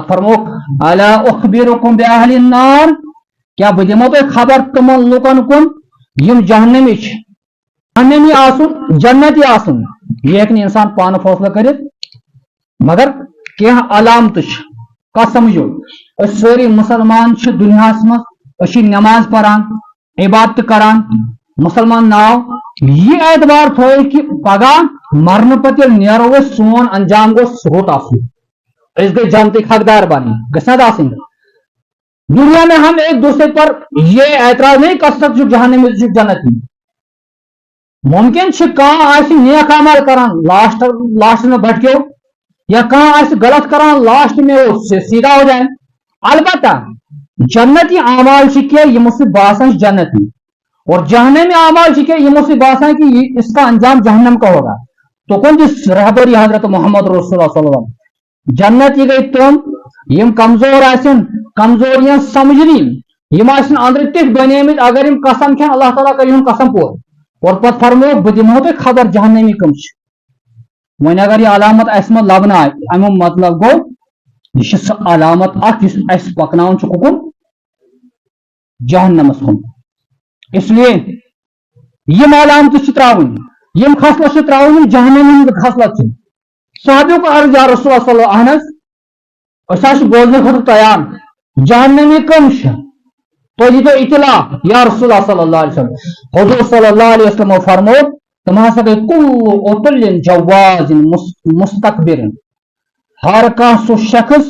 पत फरमोक अला उखबिरुकुम बिअहलिन नार, क्या बह दिमो तुम खबर तमन लुकन कुन यम जहन्नमी जहन्नमी आसुन जन्नती आसुन यह हेक इंसान पान फैसला कर, मगर क्या अलामत कत समझो सारी मुसलमान दुनिया मज नमाज परान इबादत करान मुसलमान नाव यह एतबार थो कि पगह मरन पत नो सोन अंजाम गो रुत आसन गई जन्नत हकदार बन गसन। दुनिया में हम एक दूसरे पर यह एतराज नहीं कर सकते जहन्नमी जन्नती। मुमकिन नेक अमल करान लास्ट में भटक्यो या कहाँ गलत करान लास्ट में वो सीधा हो जाए। अलबत्ता जन्नती आमाल यमो से बासान जन्नती और जहन्नमी आमाल यमो से बासान कि इसका अंजाम जहन्नम का होगा। तो कौन जिस रहबरी हजरत मोहम्मद रसूलुल्लाह सल्लल्लाहु अलैहि वसल्लम जन्नती गई तुम यम कमजोर आसन कमजोरियां समझनी यम आसन अंदर तिथ बनेमित अगर यम कसम खेन अल्लाह ताला कर कसम पोर और पत फरमो बह दिमो तुम खबर जहन्नमी कम वन अगर यह अलामत अस लबन आए अमु मतलब गो यह सह अलामत अस पकनान कुकुन जहन्नमस कुन। इसलिए यम अलामत त्रावन यम खसलत त्रावन जहन्नमी खसलत सहाबियों को अर्ज या रसूलुल्लाह सल्लल्लाहु अलैहि वसल्लम बोलने खुद तैयार जहन्नमी कम तो ये तो इतला या रसूलुल्लाह सल्लल्लाहु अलैहि वसल्लम हुजूर सल्लल्लाहु अलैहि वसल्लम फरमो तुम कुल्लु उतुल्लिन जवाजिन मुस्तकबिरिन हर कह सह शख्स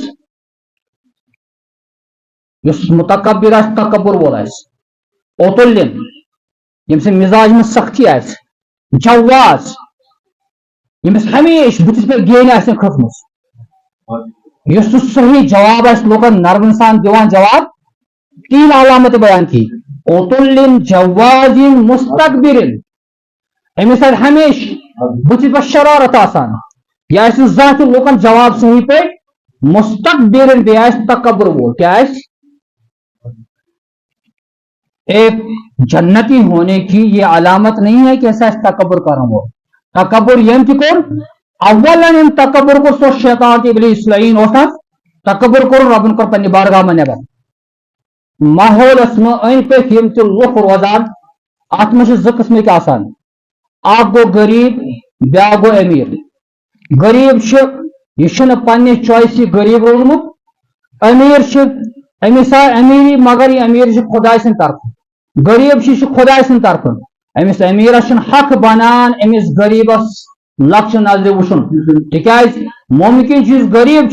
मुतकब्बिर तकब्बुर वोल उतुल्लिन यम मिजाज में सख्ती जवाज यमिस हमेश बुथिस पे गेन खसमस सही जवाब लुकन नरम सान दिवान जवाब 3 अलामत बयान की उतुल्लिन जवाजिन मुस्तकबिरिन अमिस हमेश बुथिस पे शरारत आसान यह जात लुकन जवाब सही पे मुस्तकबिरिन बे तकब्बुर वोल क्या एक जन्नती होने की यह अलामत नहीं है कि ऐसा तकब्बुर कर रहा हो। तकब्बुर यम कौन अव्वलन तकब्बुर को सो शैतान इब्लीस लईन तकब्बुर कर रबन कर पन्ने बारगाह में नबर माहौल अन पे यम त लुक रोजान अत में 2 किस्म के आसान अख गो गरीब ब्या गो अमीर। गरीब यह पन्ने चॉइस गरीब रोजमुत अमीर अमिस अमीरी मगर यह अमीर खुदा सद तरफ गरीब खुदा सद तरफ अमिस अमीरस हक बनान अमिस गरीबस लक्ष नजर वुन तिकाज मुमकिन चीज गरीब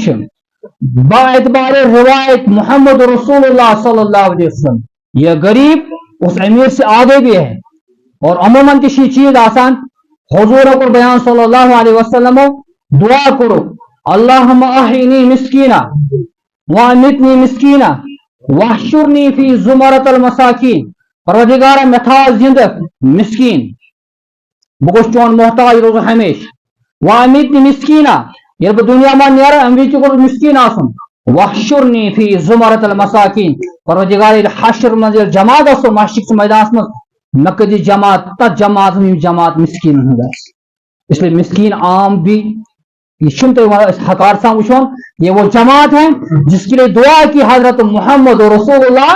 बातबार रिवायत मोहम्मद रसूलुल्लाह सल्लल्लाहु अलैहि वसल्लम यह गरीब उस अमीर से आगे भी है और अमूमन किसी चीज आसान हुजूर को बयान सल्लल्लाहु अलैहि वसल्लम दुआ करो अल्लाहुम्मा अहीनी मिस्कीना व अमितनी मिस्कीना वहशुरनी फी जुमरतल मसाकीन परवरदिगार मे था जिंद मिस्कीन बह गोस चोन मोहताज रोज हमेश व अमितनी मिस्कीना ये दुनिया में नेर अमी गोस मिस्कीन आसन वहशुरनी फी जुमरतल मसाकीन परवरदिगार हशर मज जमा गो मशक मैदान मज नकदी जमात तथ जमात मिस्कीन इसलिए मिस्कीन आम भी हकार सा वुन ये वो जमात है जिसके लिए दुआ की हजरत मोहम्मद रसूलुल्लाह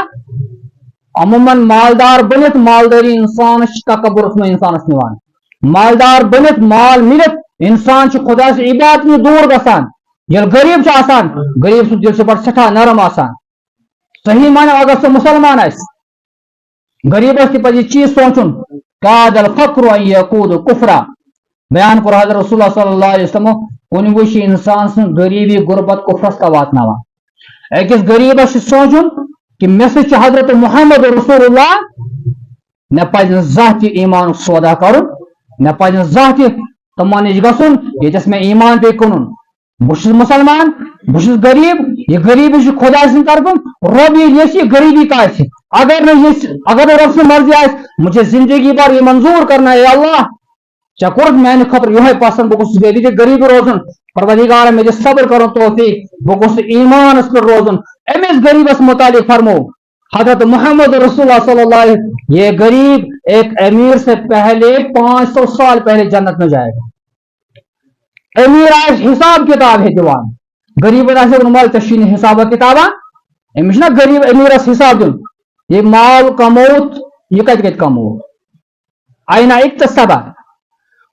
अमूमन मालदार बनित मालदारी इंसान तकब्बुर में इंसान निवान मालदार बनित माल मिलत इंसान खुदा से इबादत में दूर गसान ये गरीब आसान गरीब दिल से बड़ सठा नरम आसान सही माने अगर से मुसलमान गरीब पे चीज सोचुन कादल फक्र यकूद कुफरा बयान कर हजरत रसूलुल्लाह सल्लल्लाहु अलैहि वसल्लम उन वो इंसान सं गरीबी गुर्बत कुफरस का वातना अकिस गरीबस सोचुन कि मे से हजरत मोहम्मद रसूलुल्लाह मे पज जह ईमान सौदा कर मे पज जह तमन नश गुन ये मे ईमान पे कुन बह मुसलमान बह गरीब यह गरीबी खुदा सद तरफ रब ये गरीबी का अगर रब से मर्जी आ मुझे जिंदगी भर ये मंजूर करना है अल्लाह चा कोर मान खतर यह पसंद बह गरीब रोजन परवरदिगार मे सब्र कर तौफीक बह ईमान पर रोजन अमिस गरीबस मुतालिक फरमो हजरत मोहम्मद रसूलुल्लाह सल्लल्लाहु अलैहि वसल्लम ये गरीब एक अमीर से पहले 500 साल पहले जन्नत में जाएगा। अमीर आज हिसाब किताब है दीवान غریب مال ٹھیک حساب کتابہ امس نا غریب امیرس حساب دن یہ مال کموت یہ کت کمو آئینہ اکتسبہ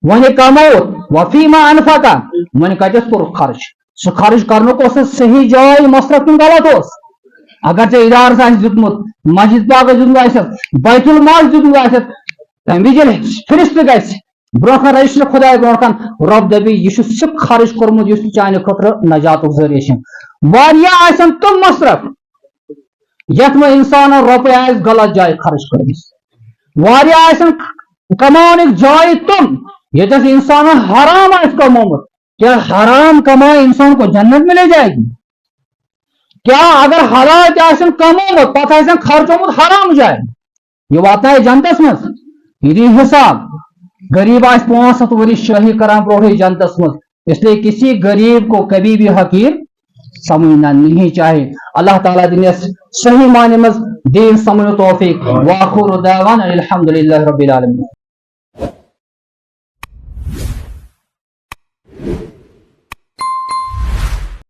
ون کموت وفیما انفقہ ون کتس کور خرچ سہ خرچ کرنک صحیح جائے مصرف کن غلط اس اگر ے ادارس دیتمت مسجد پاکس دیتمت بیت المال دیتمت تمہ وز فرست گھس برو کن رجسٹر خدا برو کن رب دبی یہ سہ خرچ کورمت اس چانہ خطر نجات ذریعہ تم مصرف یت میں انسان روپے غلط جائے خرچ کرمس کمان جائے تم یہ انسان حرام کمومت کیا حرام کمائے انسان کو جنت ملے جائے گی کیا اگر حلال کمومت پتہ خرچومت حرام جائے یہ واتن جنتس مز یہ حساب غریب آس 500 ورش شاہی کران برو جنتس مز اس لیے کسی غریب کو کبھی بھی حقیر سمجھنا نہیں چاہیے اللہ تعالیٰ دنس صحیح معنی مز دین سمجھ توفیق واخر دعوانا الحمد للہ رب العالمین